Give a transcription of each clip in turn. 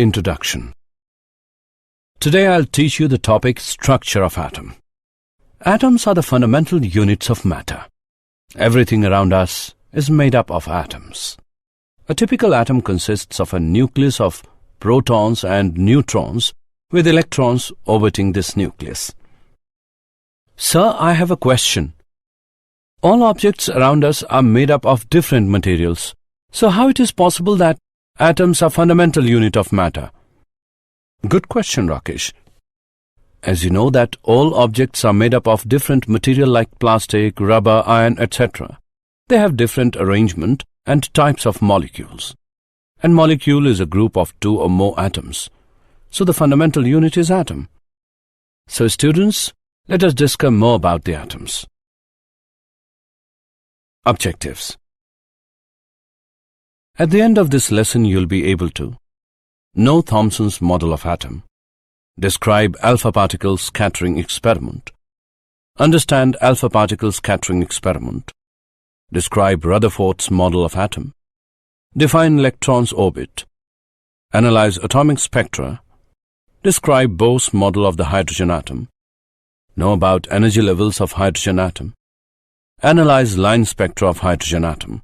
Introduction. Today I'll teach you the topic Structure of Atom. Atoms are the fundamental units of matter. Everything around us is made up of atoms. A typical atom consists of a nucleus of protons and neutrons with electrons orbiting this nucleus. Sir, I have a question. All objects around us are made up of different materials. So how it is possible that atoms are fundamental unit of matter? Good question, Rakesh. As you know that all objects are made up of different material like plastic, rubber, iron, etc. They have different arrangement and types of molecules. And molecule is a group of two or more atoms. So the fundamental unit is atom. So students, let us discuss more about the atoms. Objectives. At the end of this lesson, you'll be able to know Thomson's model of atom, describe alpha particle scattering experiment, understand alpha particle scattering experiment, describe Rutherford's model of atom, define electron's orbit, analyze atomic spectra, describe Bohr's model of the hydrogen atom, know about energy levels of hydrogen atom, analyze line spectra of hydrogen atom,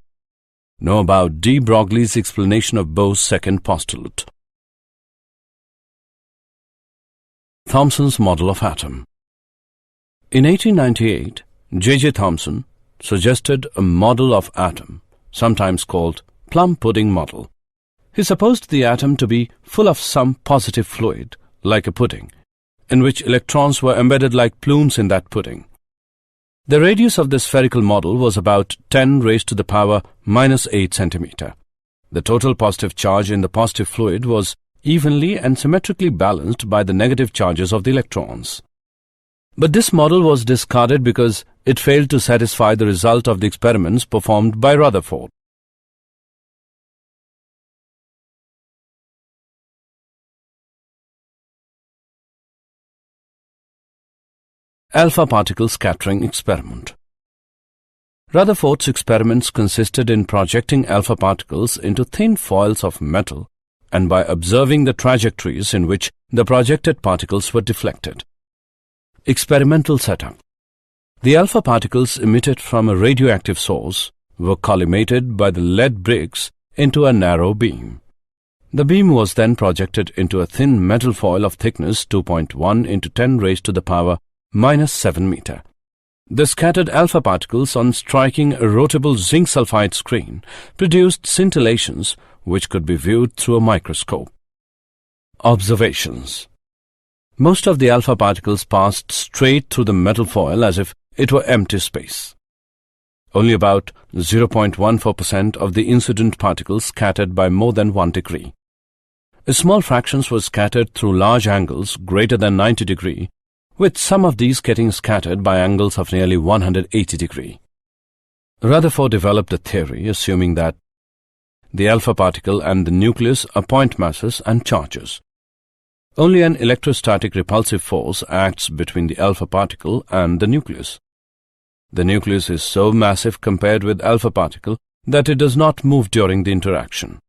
know about de Broglie's explanation of Bohr's second postulate. Thomson's model of atom. In 1898, J.J. Thomson suggested a model of atom, sometimes called plum pudding model. He supposed the atom to be full of some positive fluid, like a pudding, in which electrons were embedded like plumes in that pudding. The radius of the spherical model was about 10 raised to the power minus 8 centimeter. The total positive charge in the positive fluid was evenly and symmetrically balanced by the negative charges of the electrons. But this model was discarded because it failed to satisfy the result of the experiments performed by Rutherford. Alpha particle scattering experiment. Rutherford's experiments consisted in projecting alpha particles into thin foils of metal and by observing the trajectories in which the projected particles were deflected. Experimental setup. The alpha particles emitted from a radioactive source were collimated by the lead bricks into a narrow beam. The beam was then projected into a thin metal foil of thickness 2.1 into 10 raised to the power minus 7 meter. The scattered alpha particles on striking a rotable zinc sulfide screen produced scintillations which could be viewed through a microscope. Observations. Most of the alpha particles passed straight through the metal foil as if it were empty space. Only about 0.14% of the incident particles scattered by more than 1 degree. A small fractions were scattered through large angles greater than 90 degree, with some of these getting scattered by angles of nearly 180 degree. Rutherford developed a theory assuming that the alpha particle and the nucleus are point masses and charges. Only an electrostatic repulsive force acts between the alpha particle and the nucleus. The nucleus is so massive compared with alpha particle that it does not move during the interaction.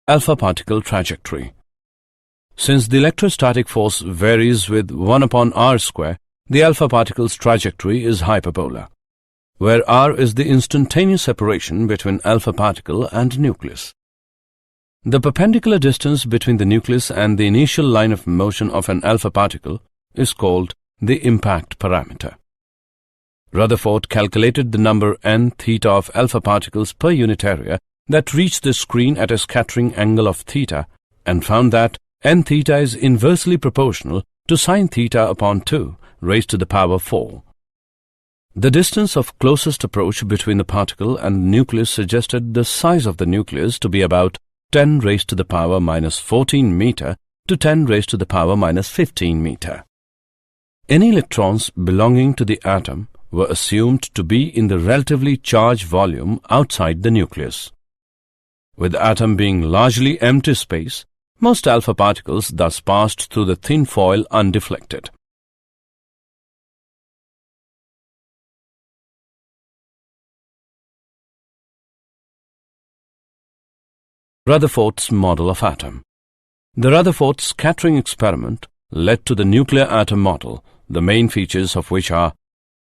Alpha particle trajectory. Since the electrostatic force varies with 1 upon r square, the alpha particle's trajectory is hyperbola, where r is the instantaneous separation between alpha particle and nucleus. The perpendicular distance between the nucleus and the initial line of motion of an alpha particle is called the impact parameter. Rutherford calculated the number n theta of alpha particles per unit area that reach the screen at a scattering angle of theta and found that n theta is inversely proportional to sin theta upon 2 raised to the power 4. The distance of closest approach between the particle and the nucleus suggested the size of the nucleus to be about 10 raised to the power minus 14 meter to 10 raised to the power minus 15 meter. Any electrons belonging to the atom were assumed to be in the relatively charged volume outside the nucleus. With the atom being largely empty space, most alpha particles thus passed through the thin foil undeflected. Rutherford's model of atom. The Rutherford scattering experiment led to the nuclear atom model, the main features of which are: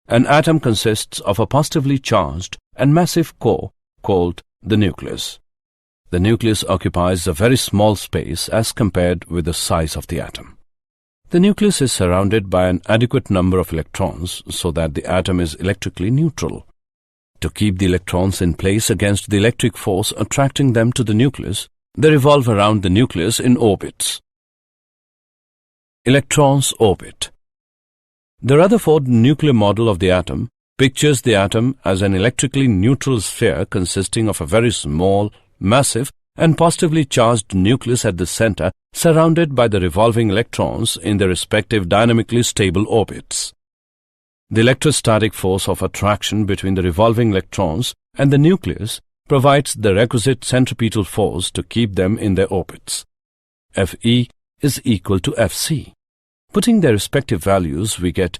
an atom consists of a positively charged and massive core called the nucleus. The nucleus occupies a very small space as compared with the size of the atom. The nucleus is surrounded by an adequate number of electrons so that the atom is electrically neutral. To keep the electrons in place against the electric force attracting them to the nucleus, they revolve around the nucleus in orbits. Electrons orbit. The Rutherford nuclear model of the atom pictures the atom as an electrically neutral sphere consisting of a very small, massive, and positively charged nucleus at the center, surrounded by the revolving electrons in their respective dynamically stable orbits. The electrostatic force of attraction between the revolving electrons and the nucleus provides the requisite centripetal force to keep them in their orbits. Fe is equal to Fc. Putting their respective values, we get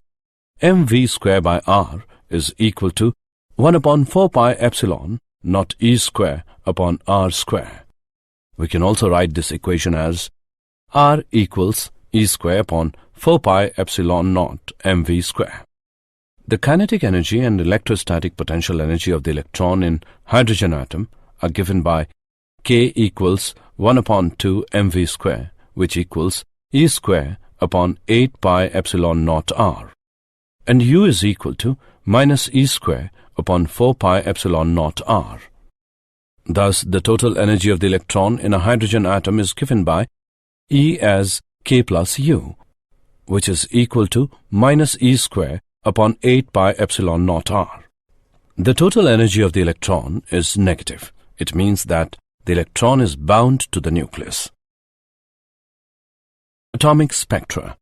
mv square by r is equal to 1 upon 4 pi epsilon naught E square upon R square. We can also write this equation as R equals E square upon 4 pi epsilon naught mv square. The kinetic energy and electrostatic potential energy of the electron in hydrogen atom are given by K equals 1 upon 2 mv square, which equals E square upon 8 pi epsilon naught R, and U is equal to minus E square upon 4 pi epsilon naught R. Thus, the total energy of the electron in a hydrogen atom is given by E as K plus U, which is equal to minus E square upon 8 pi epsilon naught R. The total energy of the electron is negative. It means that the electron is bound to the nucleus. Atomic spectra.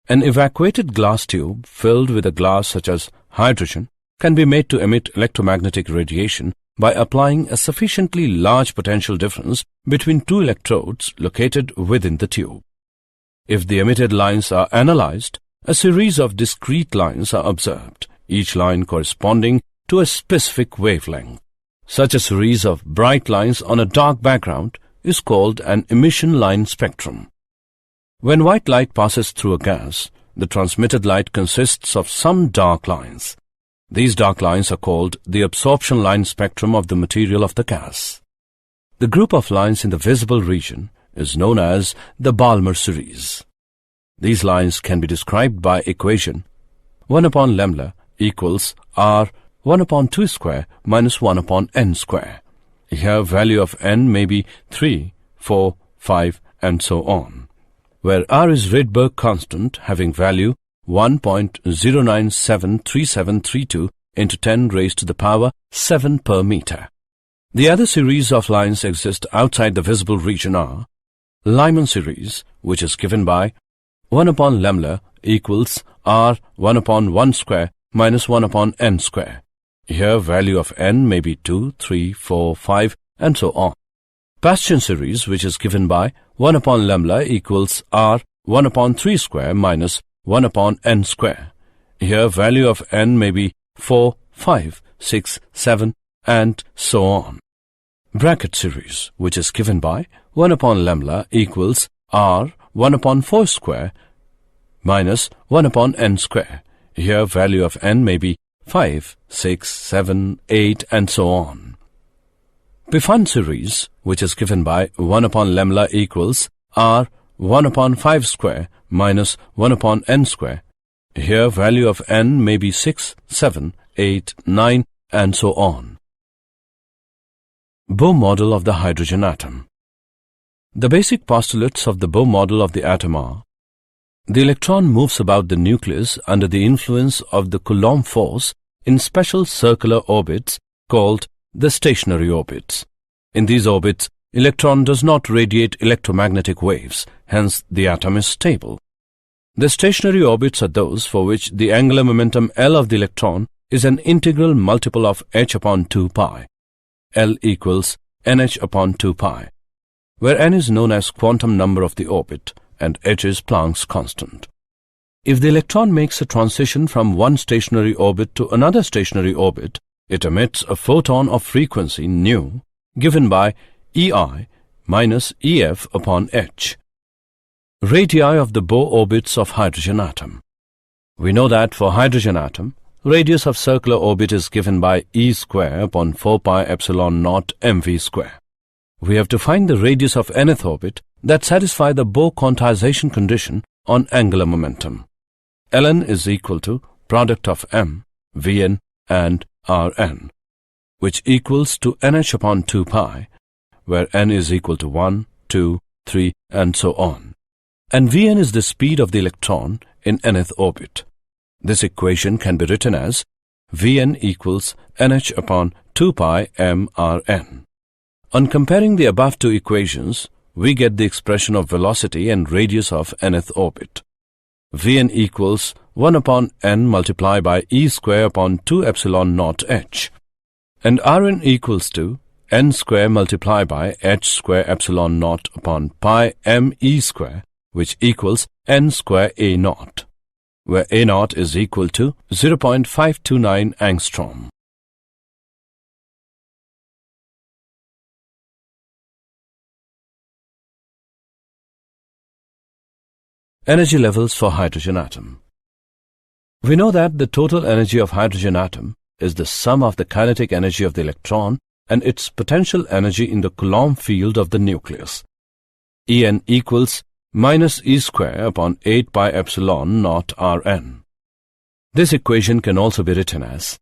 An evacuated glass tube filled with a glass such as hydrogen can be made to emit electromagnetic radiation by applying a sufficiently large potential difference between two electrodes located within the tube. If the emitted lines are analyzed, a series of discrete lines are observed, each line corresponding to a specific wavelength. Such a series of bright lines on a dark background is called an emission line spectrum. When white light passes through a gas, the transmitted light consists of some dark lines. These dark lines are called the absorption line spectrum of the material of the gas. The group of lines in the visible region is known as the Balmer series. These lines can be described by equation 1 upon lambda equals R 1 upon 2 square minus 1 upon n square. Here value of n may be 3, 4, 5 and so on, where R is Rydberg constant having value 1.0973732 into 10 raised to the power 7 per meter. The other series of lines exist outside the visible region are Lyman series, which is given by 1 upon lambda equals R 1 upon 1 square minus 1 upon n square. Here value of n may be 2, 3, 4, 5 and so on. Bastian series, which is given by 1 upon lambda equals R 1 upon 3 square minus 1 upon n square. Here value of n may be 4, 5, 6, 7 and so on. Bracket series, which is given by 1 upon lambda equals R 1 upon 4 square minus 1 upon n square. Here value of n may be 5, 6, 7, 8 and so on. Pfund series, which is given by 1 upon lambda equals R 1 upon 5 square minus 1 upon n square. Here value of n may be 6, 7, 8, 9 and so on. Bohr model of the hydrogen atom. The basic postulates of the Bohr model of the atom are: the electron moves about the nucleus under the influence of the Coulomb force in special circular orbits called the stationary orbits. In these orbits, electron does not radiate electromagnetic waves, hence the atom is stable. The stationary orbits are those for which the angular momentum L of the electron is an integral multiple of h upon 2 pi. L equals nh upon 2 pi, where n is known as quantum number of the orbit and h is Planck's constant. If the electron makes a transition from one stationary orbit to another stationary orbit, it emits a photon of frequency nu, given by EI minus EF upon H. Radii of the Bohr orbits of hydrogen atom. We know that for hydrogen atom, radius of circular orbit is given by E square upon 4 pi epsilon naught mv square. We have to find the radius of nth orbit that satisfy the Bohr quantization condition on angular momentum. Ln is equal to product of m, Vn and Rn, which equals to nh upon 2 pi, where n is equal to 1, 2, 3 and so on. And Vn is the speed of the electron in nth orbit. This equation can be written as Vn equals nh upon 2 pi mRn. On comparing the above two equations, we get the expression of velocity and radius of nth orbit. Vn equals 1 upon n multiplied by E square upon 2 epsilon naught h, and Rn equals to n square multiplied by h square epsilon naught upon pi m E square, which equals n square A naught, where A naught is equal to 0.529 angstrom. Energy levels for hydrogen atom. We know that the total energy of hydrogen atom is the sum of the kinetic energy of the electron and its potential energy in the Coulomb field of the nucleus. En equals minus E square upon 8 pi epsilon naught Rn. This equation can also be written as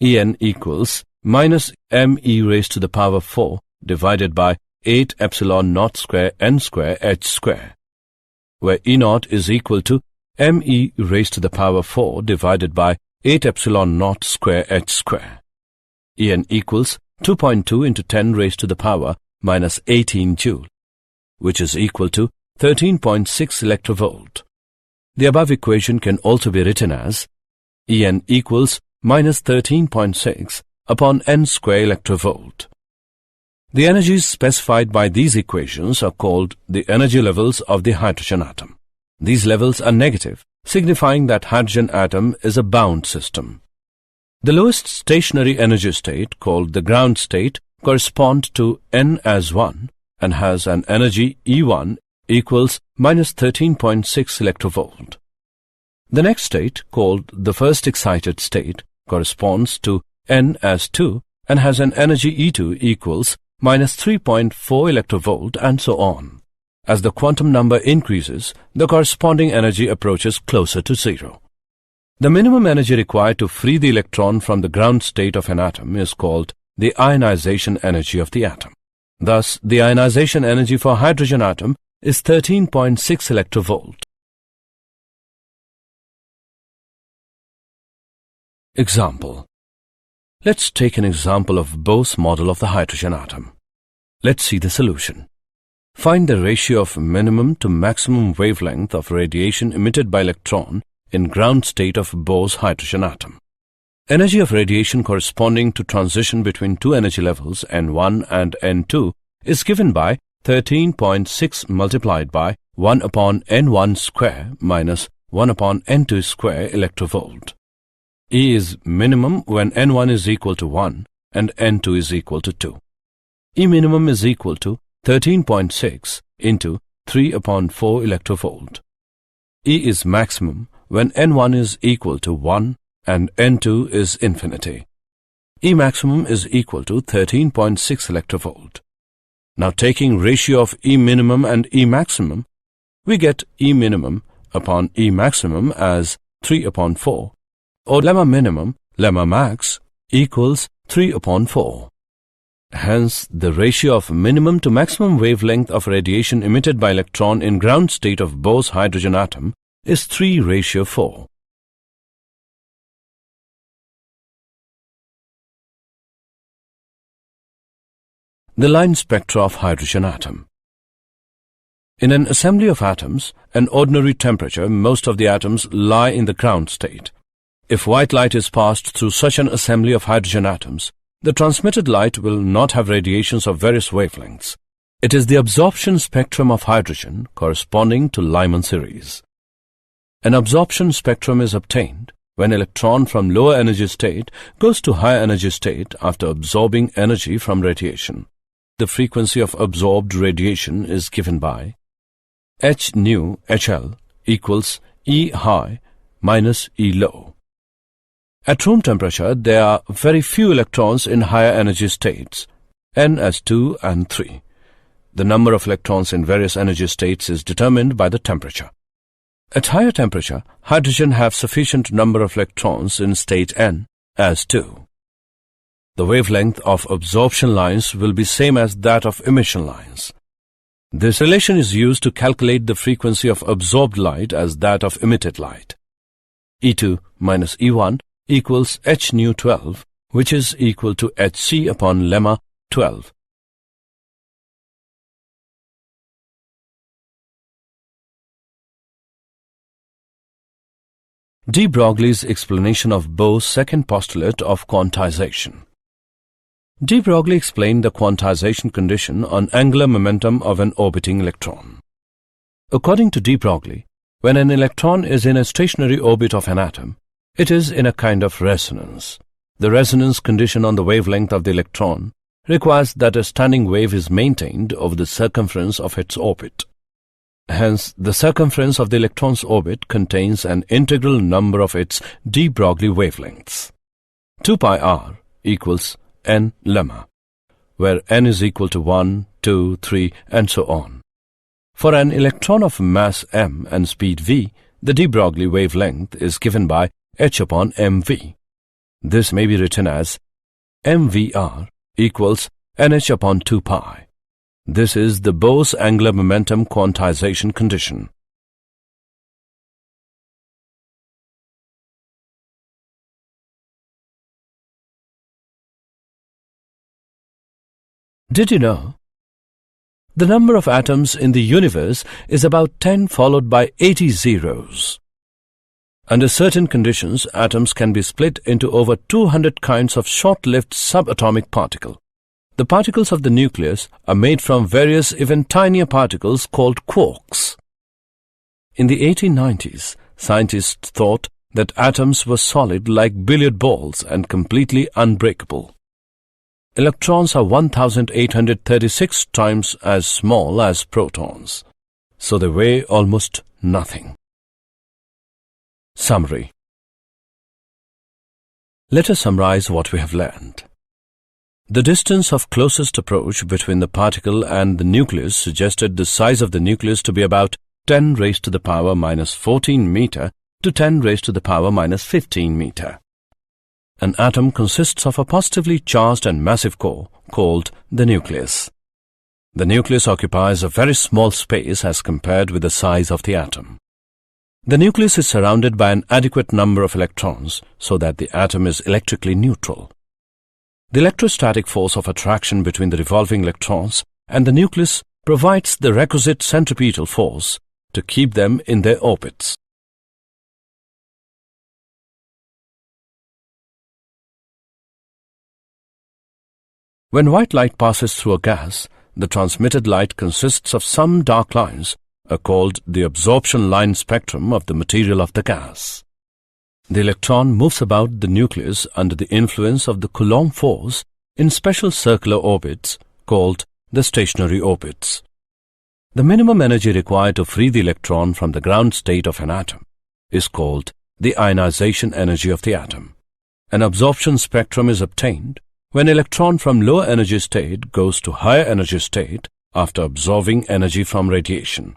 En equals minus me raised to the power 4 divided by 8 epsilon naught square n square h square, where E naught is equal to me raised to the power 4 divided by 8 epsilon naught square h square. En equals 2.2 into 10 raised to the power minus 18 joule, which is equal to 13.6 electrovolt. The above equation can also be written as En equals minus 13.6 upon n square electrovolt. The energies specified by these equations are called the energy levels of the hydrogen atom. These levels are negative, signifying that hydrogen atom is a bound system. The lowest stationary energy state, called the ground state, corresponds to n as 1 and has an energy E1 equals minus 13.6 electrovolt. The next state, called the first excited state, corresponds to n as 2 and has an energy E2 equals minus 3.4 electrovolt and so on. As the quantum number increases, the corresponding energy approaches closer to zero. The minimum energy required to free the electron from the ground state of an atom is called the ionization energy of the atom. Thus, the ionization energy for hydrogen atom is 13.6 electrovolt. Example. Let's take an example of Bohr's model of the hydrogen atom. Let's see the solution. Find the ratio of minimum to maximum wavelength of radiation emitted by electron in ground state of Bohr's hydrogen atom. Energy of radiation corresponding to transition between two energy levels N1 and N2 is given by 13.6 multiplied by 1 upon N1 square minus 1 upon N2 square electrovolt. E is minimum when N1 is equal to 1 and N2 is equal to 2. E minimum is equal to 13.6 into 3 upon 4 electrovolt. E is maximum when N1 is equal to 1 and N2 is infinity. E maximum is equal to 13.6 electrovolt. Now taking ratio of E minimum and E maximum, we get E minimum upon E maximum as 3 upon 4, or lemma minimum, lemma max equals 3 upon 4. Hence, the ratio of minimum to maximum wavelength of radiation emitted by electron in ground state of Bohr's hydrogen atom is 3:4. The line spectra of hydrogen atom. In an assembly of atoms, an ordinary temperature, most of the atoms lie in the ground state. If white light is passed through such an assembly of hydrogen atoms, the transmitted light will not have radiations of various wavelengths. It is the absorption spectrum of hydrogen corresponding to Lyman series. An absorption spectrum is obtained when electron from lower energy state goes to higher energy state after absorbing energy from radiation. the frequency of absorbed radiation is given by h nu HL equals E high minus E low. At room temperature, there are very few electrons in higher energy states, n as 2 and 3. The number of electrons in various energy states is determined by the temperature. At higher temperature, hydrogen have sufficient number of electrons in state n as 2. The wavelength of absorption lines will be same as that of emission lines. This relation is used to calculate the frequency of absorbed light as that of emitted light. E2 minus E1 equals h nu 12, which is equal to hc upon lemma 12. de Broglie's explanation of Bohr's second postulate of quantization. De Broglie explained the quantization condition on angular momentum of an orbiting electron. According to de Broglie, when an electron is in a stationary orbit of an atom, it is in a kind of resonance. The resonance condition on the wavelength of the electron requires that a standing wave is maintained over the circumference of its orbit. Hence, the circumference of the electron's orbit contains an integral number of its de Broglie wavelengths. 2 pi r equals n lemma, where n is equal to 1, 2, 3, and so on. For an electron of mass m and speed v, the de Broglie wavelength is given by h upon mv. This may be written as mvr equals nh upon 2 pi. This is the Bohr's angular momentum quantization condition. Did you know? The number of atoms in the universe is about 10 followed by 80 zeros. Under certain conditions, atoms can be split into over 200 kinds of short-lived subatomic particles. The particles of the nucleus are made from various even tinier particles called quarks. In the 1890s, scientists thought that atoms were solid like billiard balls and completely unbreakable. Electrons are 1,836 times as small as protons, so they weigh almost nothing. Summary. Let us summarize what we have learned. The distance of closest approach between the particle and the nucleus suggested the size of the nucleus to be about 10 raised to the power minus 14 meter to 10 raised to the power minus 15 meter. An atom consists of a positively charged and massive core called the nucleus. The nucleus occupies a very small space as compared with the size of the atom. The nucleus is surrounded by an adequate number of electrons so that the atom is electrically neutral. The electrostatic force of attraction between the revolving electrons and the nucleus provides the requisite centripetal force to keep them in their orbits. When white light passes through a gas, the transmitted light consists of some dark lines, called the absorption line spectrum of the material of the gas. The electron moves about the nucleus under the influence of the Coulomb force in special circular orbits called the stationary orbits. The minimum energy required to free the electron from the ground state of an atom is called the ionization energy of the atom. An absorption spectrum is obtained when electron from lower energy state goes to higher energy state after absorbing energy from radiation.